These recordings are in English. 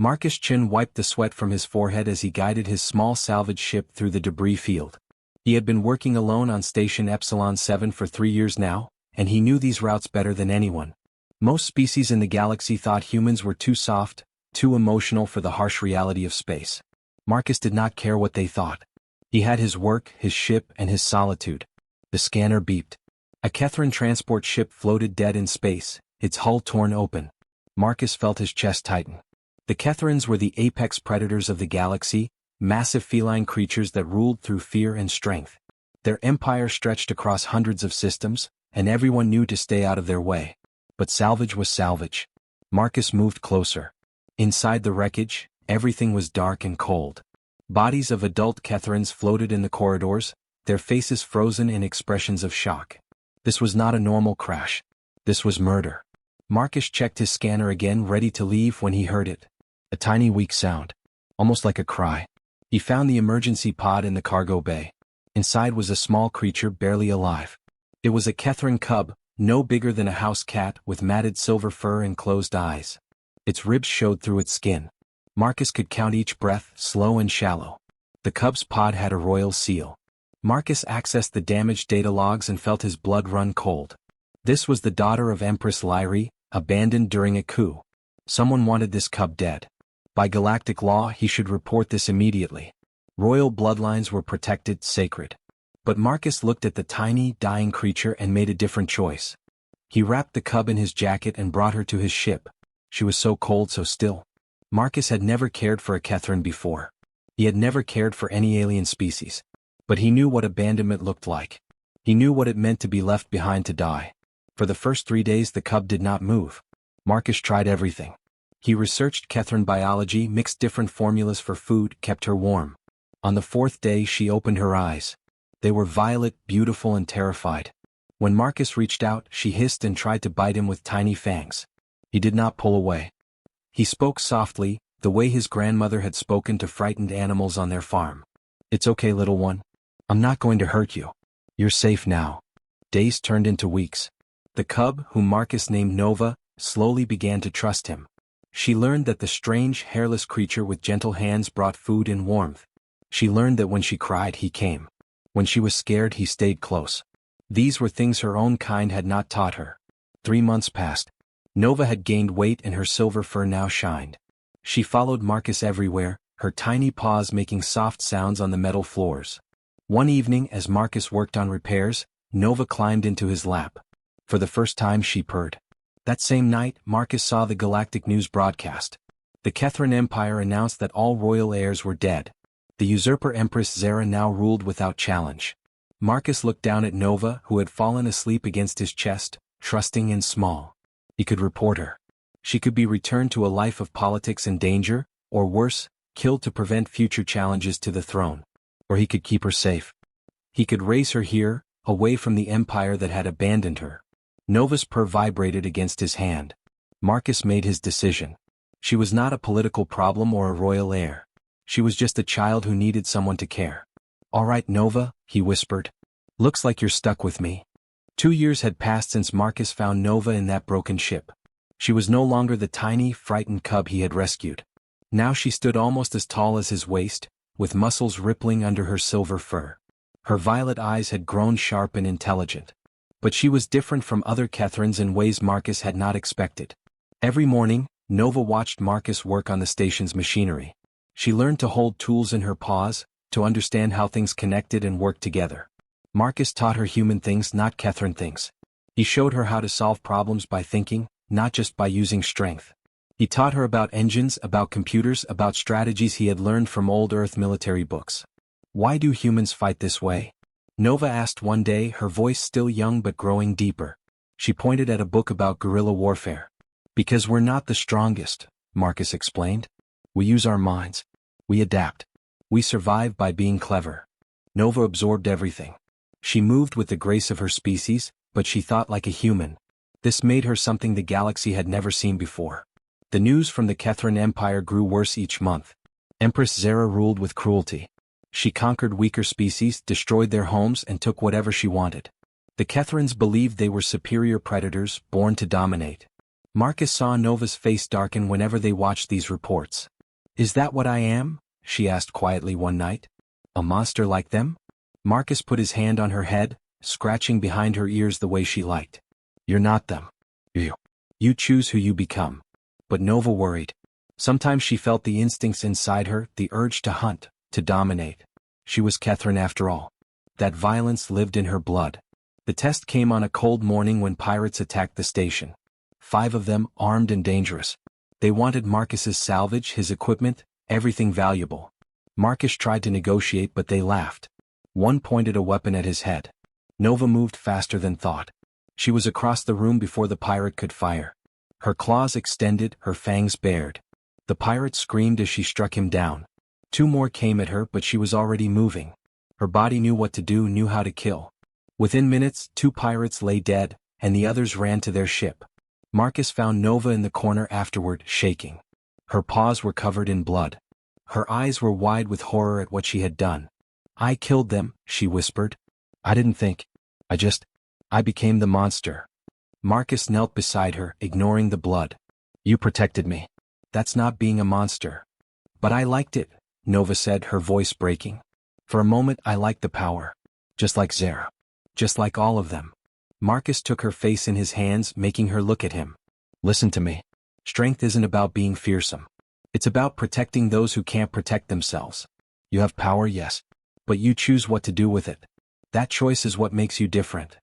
Marcus Chin wiped the sweat from his forehead as he guided his small salvage ship through the debris field. He had been working alone on Station Epsilon 7 for 3 years now, and he knew these routes better than anyone. Most species in the galaxy thought humans were too soft, too emotional for the harsh reality of space. Marcus did not care what they thought. He had his work, his ship, and his solitude. The scanner beeped. A Kethran transport ship floated dead in space, its hull torn open. Marcus felt his chest tighten. The Kethrans were the apex predators of the galaxy, massive feline creatures that ruled through fear and strength. Their empire stretched across hundreds of systems, and everyone knew to stay out of their way. But salvage was salvage. Marcus moved closer. Inside the wreckage, everything was dark and cold. Bodies of adult Kethrans floated in the corridors, their faces frozen in expressions of shock. This was not a normal crash. This was murder. Marcus checked his scanner again, ready to leave when he heard it. A tiny weak sound. Almost like a cry. He found the emergency pod in the cargo bay. Inside was a small creature barely alive. It was a Kethran cub, no bigger than a house cat, with matted silver fur and closed eyes. Its ribs showed through its skin. Marcus could count each breath, slow and shallow. The cub's pod had a royal seal. Marcus accessed the damaged data logs and felt his blood run cold. This was the daughter of Empress Feline, abandoned during a coup. Someone wanted this cub dead. By galactic law, he should report this immediately. Royal bloodlines were protected, sacred. But Marcus looked at the tiny, dying creature and made a different choice. He wrapped the cub in his jacket and brought her to his ship. She was so cold, so still. Marcus had never cared for a Kethran before. He had never cared for any alien species. But he knew what abandonment looked like. He knew what it meant to be left behind to die. For the first 3 days the cub did not move. Marcus tried everything. He researched Kethran biology, mixed different formulas for food, kept her warm. On the 4th day she opened her eyes. They were violet, beautiful and terrified. When Marcus reached out, she hissed and tried to bite him with tiny fangs. He did not pull away. He spoke softly, the way his grandmother had spoken to frightened animals on their farm. "It's okay, little one. I'm not going to hurt you. You're safe now." Days turned into weeks. The cub, whom Marcus named Nova, slowly began to trust him. She learned that the strange, hairless creature with gentle hands brought food and warmth. She learned that when she cried, he came. When she was scared, he stayed close. These were things her own kind had not taught her. 3 months passed. Nova had gained weight and her silver fur now shined. She followed Marcus everywhere, her tiny paws making soft sounds on the metal floors. One evening, as Marcus worked on repairs, Nova climbed into his lap. For the first time she purred. That same night, Marcus saw the galactic news broadcast. The Kethran Empire announced that all royal heirs were dead. The usurper Empress Zera now ruled without challenge. Marcus looked down at Nova, who had fallen asleep against his chest, trusting and small. He could report her. She could be returned to a life of politics and danger, or worse, killed to prevent future challenges to the throne. Or he could keep her safe. He could raise her here, away from the empire that had abandoned her. Nova's purr vibrated against his hand. Marcus made his decision. She was not a political problem or a royal heir. She was just a child who needed someone to care. "All right, Nova," he whispered. "Looks like you're stuck with me." 2 years had passed since Marcus found Nova in that broken ship. She was no longer the tiny, frightened cub he had rescued. Now she stood almost as tall as his waist, with muscles rippling under her silver fur. Her violet eyes had grown sharp and intelligent. But she was different from other Kethrans in ways Marcus had not expected. Every morning, Nova watched Marcus work on the station's machinery. She learned to hold tools in her paws, to understand how things connected and worked together. Marcus taught her human things, not Kethran things. He showed her how to solve problems by thinking, not just by using strength. He taught her about engines, about computers, about strategies he had learned from old Earth military books. "Why do humans fight this way?" Nova asked one day, her voice still young but growing deeper. She pointed at a book about guerrilla warfare. "Because we're not the strongest," Marcus explained. "We use our minds. We adapt. We survive by being clever." Nova absorbed everything. She moved with the grace of her species, but she thought like a human. This made her something the galaxy had never seen before. The news from the Kethran Empire grew worse each month. Empress Zera ruled with cruelty. She conquered weaker species, destroyed their homes, and took whatever she wanted. The Kethrans believed they were superior predators, born to dominate. Marcus saw Nova's face darken whenever they watched these reports. "Is that what I am?" she asked quietly one night. "A monster like them?" Marcus put his hand on her head, scratching behind her ears the way she liked. "You're not them. You choose who you become." But Nova worried. Sometimes she felt the instincts inside her, the urge to hunt, to dominate. She was Catherine after all. That violence lived in her blood. The test came on a cold morning when pirates attacked the station. 5 of them, armed and dangerous. They wanted Marcus's salvage, his equipment, everything valuable. Marcus tried to negotiate, but they laughed. One pointed a weapon at his head. Nova moved faster than thought. She was across the room before the pirate could fire. Her claws extended, her fangs bared. The pirate screamed as she struck him down. 2 more came at her, but she was already moving. Her body knew what to do, knew how to kill. Within minutes, 2 pirates lay dead, and the others ran to their ship. Marcus found Nova in the corner afterward, shaking. Her paws were covered in blood. Her eyes were wide with horror at what she had done. "I killed them," she whispered. "I didn't think. I became the monster." Marcus knelt beside her, ignoring the blood. "You protected me. That's not being a monster." "But I liked it," Nova said, her voice breaking. "For a moment I liked the power. Just like Zara. Just like all of them." Marcus took her face in his hands, making her look at him. "Listen to me. Strength isn't about being fearsome. It's about protecting those who can't protect themselves. You have power, yes. But you choose what to do with it. That choice is what makes you different."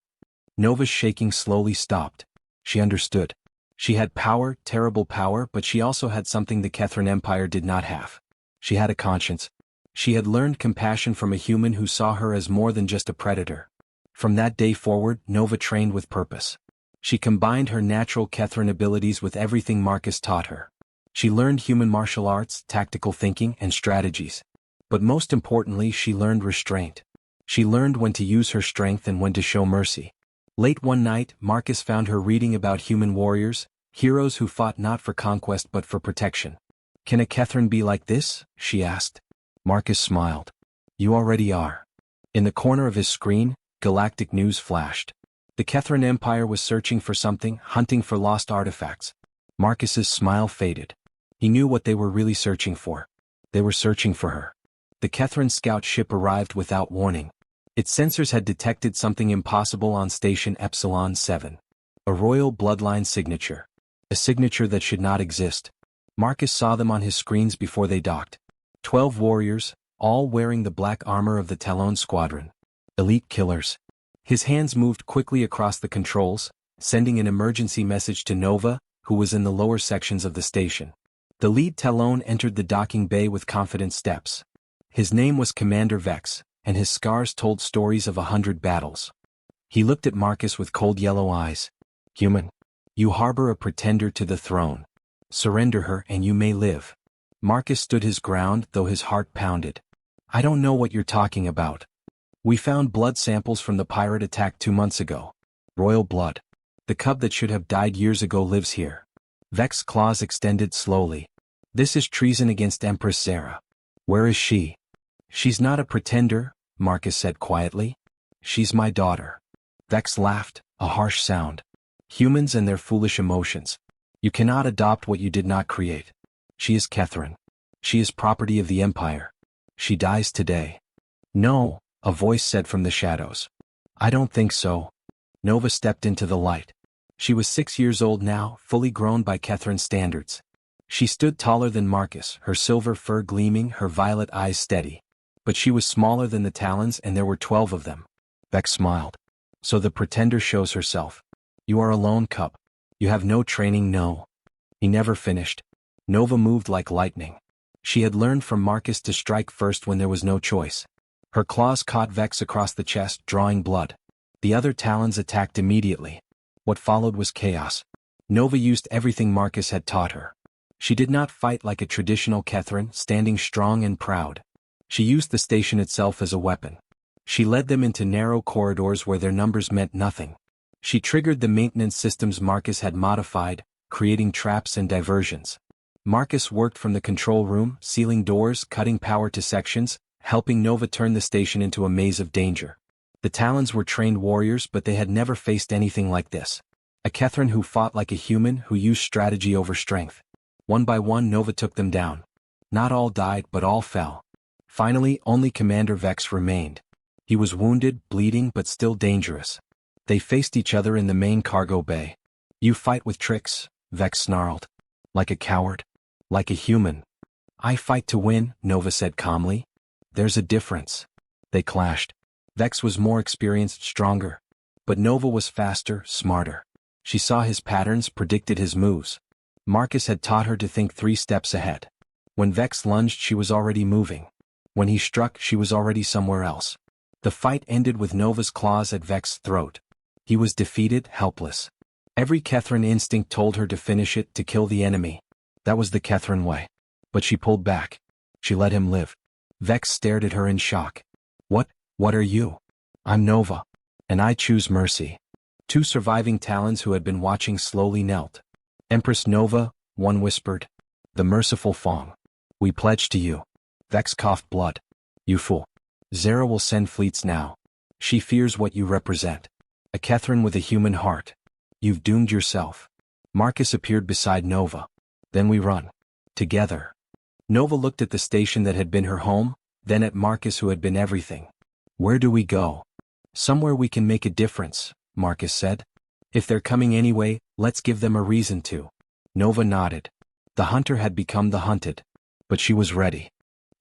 Nova's shaking slowly stopped. She understood. She had power, terrible power, but she also had something the Catherine Empire did not have. She had a conscience. She had learned compassion from a human who saw her as more than just a predator. From that day forward, Nova trained with purpose. She combined her natural Catherine abilities with everything Marcus taught her. She learned human martial arts, tactical thinking, and strategies. But most importantly, she learned restraint. She learned when to use her strength and when to show mercy. Late one night, Marcus found her reading about human warriors, heroes who fought not for conquest but for protection. "Can a Catherine be like this?" she asked. Marcus smiled. "You already are." In the corner of his screen, Galactic news flashed. The Catherine Empire was searching for something, hunting for lost artifacts. Marcus's smile faded. He knew what they were really searching for. They were searching for her. The Catherine scout ship arrived without warning. Its sensors had detected something impossible on Station Epsilon 7. A royal bloodline signature. A signature that should not exist. Marcus saw them on his screens before they docked. 12 warriors, all wearing the black armor of the Talon Squadron. Elite killers. His hands moved quickly across the controls, sending an emergency message to Nova, who was in the lower sections of the station. The lead Talon entered the docking bay with confident steps. His name was Commander Vex, and his scars told stories of 100 battles. He looked at Marcus with cold yellow eyes. "Human. You harbor a pretender to the throne. Surrender her and you may live." Marcus stood his ground, though his heart pounded. "I don't know what you're talking about. We found blood samples from the pirate attack 2 months ago. Royal blood. The cub that should have died years ago lives here." Vex's claws extended slowly. "This is treason against Empress Zara. Where is she?" "She's not a pretender," Marcus said quietly. "She's my daughter." Vex laughed, a harsh sound. "Humans and their foolish emotions. You cannot adopt what you did not create. She is Catherine. She is property of the Empire. She dies today." "No," a voice said from the shadows. "I don't think so." Nova stepped into the light. She was 6 years old now, fully grown by Catherine's standards. She stood taller than Marcus, her silver fur gleaming, her violet eyes steady. But she was smaller than the Talons and there were 12 of them. Vex smiled. "So the pretender shows herself. You are alone, cub. You have no training, no." He never finished. Nova moved like lightning. She had learned from Marcus to strike first when there was no choice. Her claws caught Vex across the chest, drawing blood. The other Talons attacked immediately. What followed was chaos. Nova used everything Marcus had taught her. She did not fight like a traditional Catherine, standing strong and proud. She used the station itself as a weapon. She led them into narrow corridors where their numbers meant nothing. She triggered the maintenance systems Marcus had modified, creating traps and diversions. Marcus worked from the control room, sealing doors, cutting power to sections, helping Nova turn the station into a maze of danger. The Talons were trained warriors, but they had never faced anything like this. A Catherine who fought like a human, who used strategy over strength. One by one Nova took them down. Not all died, but all fell. Finally, only Commander Vex remained. He was wounded, bleeding, but still dangerous. They faced each other in the main cargo bay. "You fight with tricks," Vex snarled. "Like a coward? Like a human?" "I fight to win," Nova said calmly. "There's a difference." They clashed. Vex was more experienced, stronger. But Nova was faster, smarter. She saw his patterns, predicted his moves. Marcus had taught her to think 3 steps ahead. When Vex lunged, she was already moving. When he struck, she was already somewhere else. The fight ended with Nova's claws at Vex's throat. He was defeated, helpless. Every Catherine instinct told her to finish it, to kill the enemy. That was the Catherine way. But she pulled back. She let him live. Vex stared at her in shock. What are you?" "I'm Nova. And I choose mercy." 2 surviving Talons who had been watching slowly knelt. "Empress Nova," one whispered. "The merciful Fong. We pledge to you." Vex coughed blood. "You fool. Zera will send fleets now. She fears what you represent. A Catherine with a human heart. You've doomed yourself." Marcus appeared beside Nova. "Then we run. Together." Nova looked at the station that had been her home, then at Marcus who had been everything. "Where do we go?" "Somewhere we can make a difference," Marcus said. "If they're coming anyway, let's give them a reason to." Nova nodded. The hunter had become the hunted. But she was ready.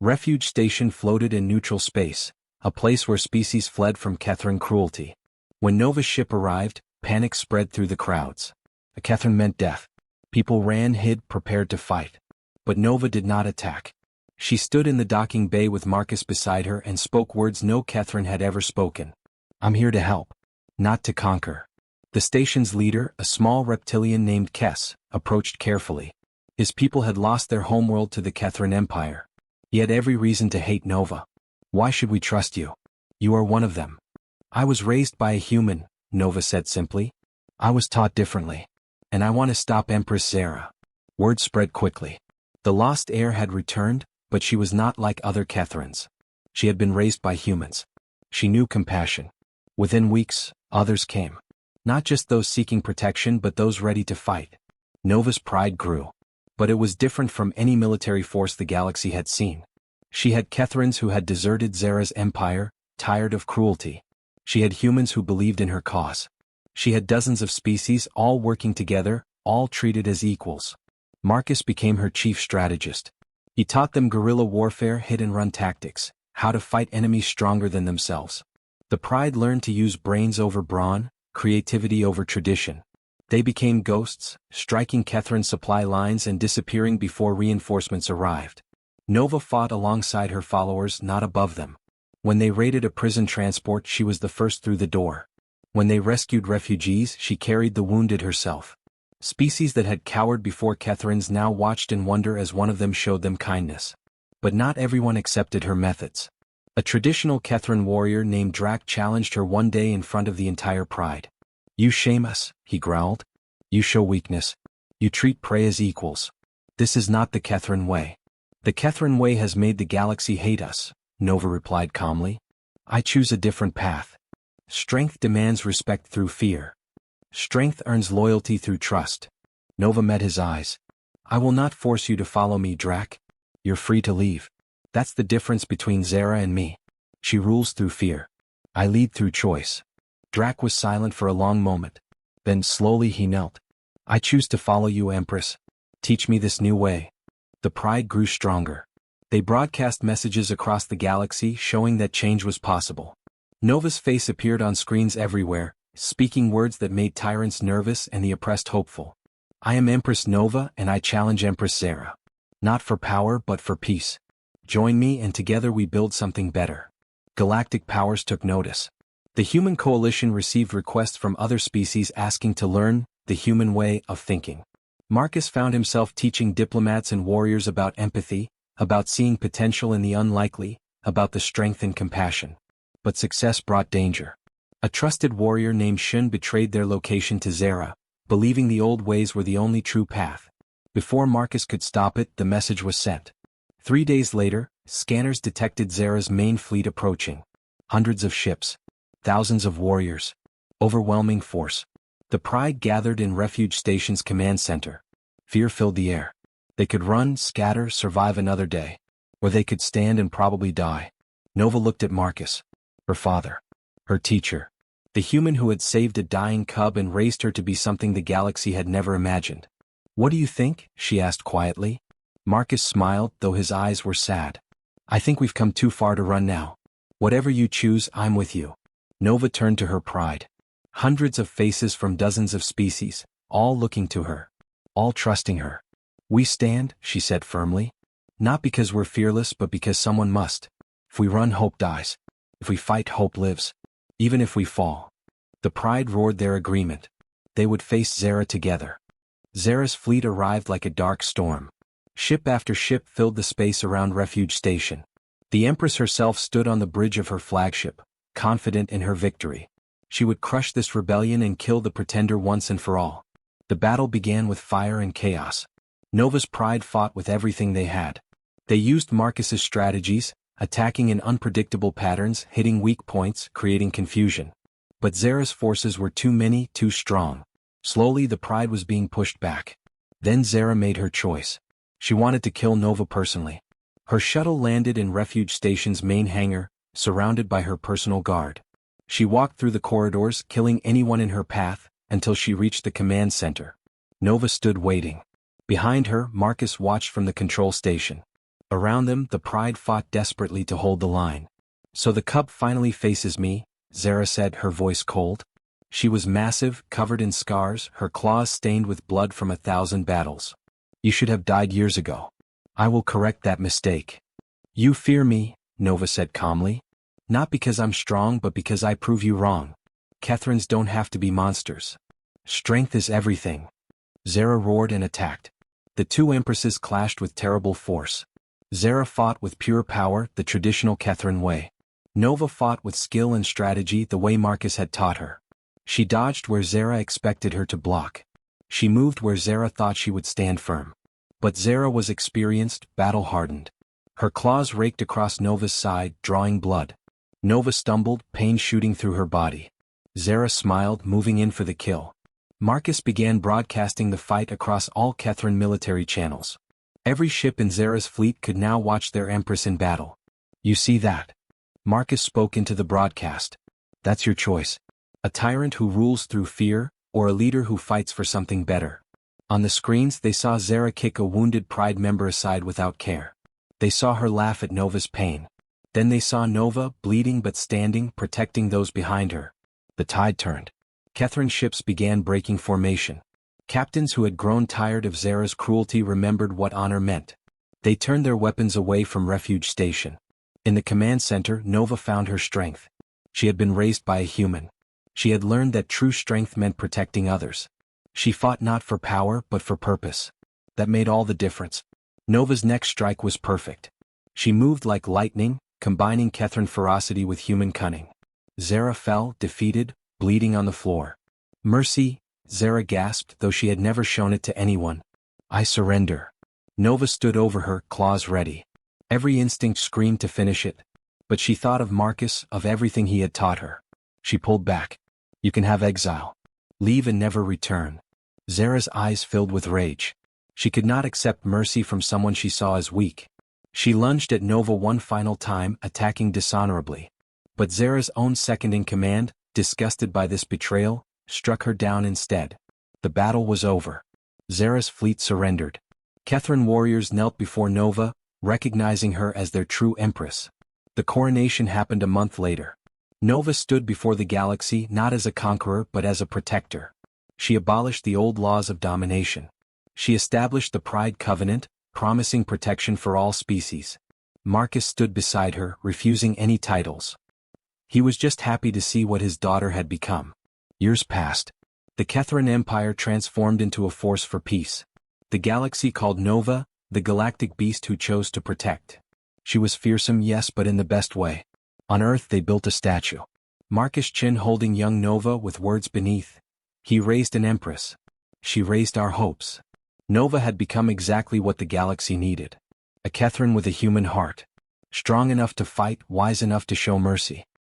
Refuge Station floated in neutral space, a place where species fled from Catherine cruelty. When Nova's ship arrived, panic spread through the crowds. A Catherine meant death. People ran, hid, prepared to fight. But Nova did not attack. She stood in the docking bay with Marcus beside her and spoke words no Catherine had ever spoken. "I'm here to help, not to conquer." The station's leader, a small reptilian named Kess, approached carefully. His people had lost their homeworld to the Catherine Empire. He had every reason to hate Nova. "Why should we trust you? You are one of them." "I was raised by a human," Nova said simply. "I was taught differently. And I want to stop Empress Zera." Word spread quickly. The lost heir had returned, but she was not like other Catherines. She had been raised by humans. She knew compassion. Within weeks, others came. Not just those seeking protection, but those ready to fight. Nova's pride grew. But it was different from any military force the galaxy had seen. She had Catherines who had deserted Zera's empire, tired of cruelty. She had humans who believed in her cause. She had dozens of species, all working together, all treated as equals. Marcus became her chief strategist. He taught them guerrilla warfare, hit-and-run tactics, how to fight enemies stronger than themselves. The Pride learned to use brains over brawn, creativity over tradition. They became ghosts, striking Catherine's supply lines and disappearing before reinforcements arrived. Nova fought alongside her followers, not above them. When they raided a prison transport, she was the first through the door. When they rescued refugees, she carried the wounded herself. Species that had cowered before Catherines now watched in wonder as one of them showed them kindness. But not everyone accepted her methods. A traditional Catherine warrior named Drac challenged her one day in front of the entire Pride. "You shame us," he growled. "You show weakness. You treat prey as equals. This is not the Catherine way." "The Catherine way has made the galaxy hate us," Nova replied calmly. "I choose a different path. Strength demands respect through fear. Strength earns loyalty through trust." Nova met his eyes. "I will not force you to follow me, Drac. You're free to leave. That's the difference between Zera and me. She rules through fear. I lead through choice." Drac was silent for a long moment. Then slowly he knelt. "I choose to follow you, Empress. Teach me this new way." The Pride grew stronger. They broadcast messages across the galaxy showing that change was possible. Nova's face appeared on screens everywhere, speaking words that made tyrants nervous and the oppressed hopeful. "I am Empress Nova and I challenge Empress Zera. Not for power but for peace. Join me and together we build something better." Galactic powers took notice. The Human Coalition received requests from other species asking to learn the human way of thinking. Marcus found himself teaching diplomats and warriors about empathy, about seeing potential in the unlikely, about the strength and compassion. But success brought danger. A trusted warrior named Shun betrayed their location to Zera, believing the old ways were the only true path. Before Marcus could stop it, the message was sent. 3 days later, scanners detected Zera's main fleet approaching. Hundreds of ships. Thousands of warriors. Overwhelming force. The Pride gathered in Refuge Station's command center. Fear filled the air. They could run, scatter, survive another day. Or they could stand and probably die. Nova looked at Marcus. Her father. Her teacher. The human who had saved a dying cub and raised her to be something the galaxy had never imagined. "What do you think?" she asked quietly. Marcus smiled, though his eyes were sad. "I think we've come too far to run now. Whatever you choose, I'm with you." Nova turned to her Pride. Hundreds of faces from dozens of species, all looking to her. All trusting her. "We stand," she said firmly. "Not because we're fearless, but because someone must. If we run, hope dies. If we fight, hope lives. Even if we fall." The Pride roared their agreement. They would face Zera together. Zera's fleet arrived like a dark storm. Ship after ship filled the space around Refuge Station. The Empress herself stood on the bridge of her flagship, confident in her victory. She would crush this rebellion and kill the Pretender once and for all. The battle began with fire and chaos. Nova's Pride fought with everything they had. They used Marcus's strategies, attacking in unpredictable patterns, hitting weak points, creating confusion. But Zera's forces were too many, too strong. Slowly the Pride was being pushed back. Then Zera made her choice. She wanted to kill Nova personally. Her shuttle landed in Refuge Station's main hangar, surrounded by her personal guard. She walked through the corridors, killing anyone in her path, until she reached the command center. Nova stood waiting. Behind her, Marcus watched from the control station. Around them, the Pride fought desperately to hold the line. "So the cub finally faces me," Zera said, her voice cold. She was massive, covered in scars, her claws stained with blood from 1,000 battles. "You should have died years ago. I will correct that mistake." "You fear me," Nova said calmly. "Not because I'm strong, but because I prove you wrong. Kethrans don't have to be monsters. Strength is everything." Zera roared and attacked. The two Empresses clashed with terrible force. Zera fought with pure power, the traditional Kethran way. Nova fought with skill and strategy, the way Marcus had taught her. She dodged where Zera expected her to block. She moved where Zera thought she would stand firm. But Zera was experienced, battle-hardened. Her claws raked across Nova's side, drawing blood. Nova stumbled, pain shooting through her body. Zera smiled, moving in for the kill. Marcus began broadcasting the fight across all Kethran military channels. Every ship in Zera's fleet could now watch their Empress in battle. "You see that?" Marcus spoke into the broadcast. "That's your choice. A tyrant who rules through fear, or a leader who fights for something better." On the screens they saw Zera kick a wounded Pride member aside without care. They saw her laugh at Nova's pain. Then they saw Nova, bleeding but standing, protecting those behind her. The tide turned. Kethran ships began breaking formation. Captains who had grown tired of Zera's cruelty remembered what honor meant. They turned their weapons away from Refuge Station. In the command center, Nova found her strength. She had been raised by a human. She had learned that true strength meant protecting others. She fought not for power but for purpose. That made all the difference. Nova's next strike was perfect. She moved like lightning, combining Kethran ferocity with human cunning. Zera fell, defeated, bleeding on the floor. "Mercy," Zera gasped, though she had never shown it to anyone. "I surrender." Nova stood over her, claws ready. Every instinct screamed to finish it. But she thought of Marcus, of everything he had taught her. She pulled back. "You can have exile. Leave and never return." Zera's eyes filled with rage. She could not accept mercy from someone she saw as weak. She lunged at Nova one final time, attacking dishonorably. But Zera's own second-in-command, disgusted by this betrayal, struck her down instead. The battle was over. Zera's fleet surrendered. Kethran warriors knelt before Nova, recognizing her as their true Empress. The coronation happened a month later. Nova stood before the galaxy not as a conqueror but as a protector. She abolished the old laws of domination. She established the Pride Covenant, promising protection for all species. Marcus stood beside her, refusing any titles. He was just happy to see what his daughter had become. Years passed. The Kethran Empire transformed into a force for peace. The galaxy called Nova, the galactic beast who chose to protect. She was fearsome, yes, but in the best way. On Earth they built a statue. Marcus Chin holding young Nova with words beneath. "He raised an Empress. She raised our hopes." Nova had become exactly what the galaxy needed. A Kethran with a human heart. Strong enough to fight, wise enough to show mercy.